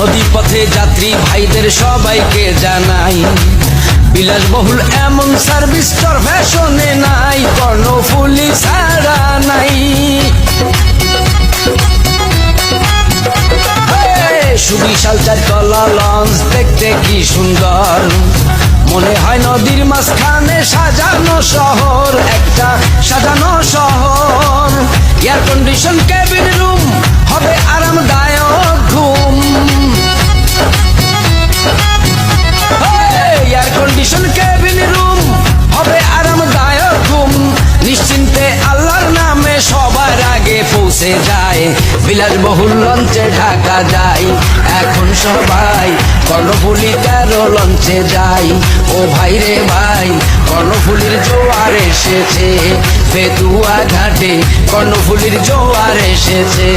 নদী পথে যাত্রী ভাইদের সবাইকে জানাই, বিলাসবহুল এমন সার্ভিস তোর ফ্যাশনে নাই, কর্ণফুলী ছাড়া নাই। সুবিশাল চারতলা লঞ্চ দেখতে কি সুন্দর, মনে হয় নদীর মাঝখানে সাজানো শহর, একটা সাজানো শহর। এয়ার কন্ডিশন কেবিন রুম হবে আরামদায়ক ঘুম, এয়ার কন্ডিশন কেবিন রুম হবে আরামদায়ক ঘুম। নিশ্চিন্তে আল্লাহর নামে সবার আগে পৌঁছে যায়, বিলাসবহুল লঞ্চে ঢাকা যায়। এখন সবাই কর্ণফুলী 13 লঞ্চে যাই। ও ভাই রে ভাই, কর্ণফুলীর জোয়ার এসেছে, ফেতুয়া ঘাটে কর্ণফুলীর জোয়ার এসেছে।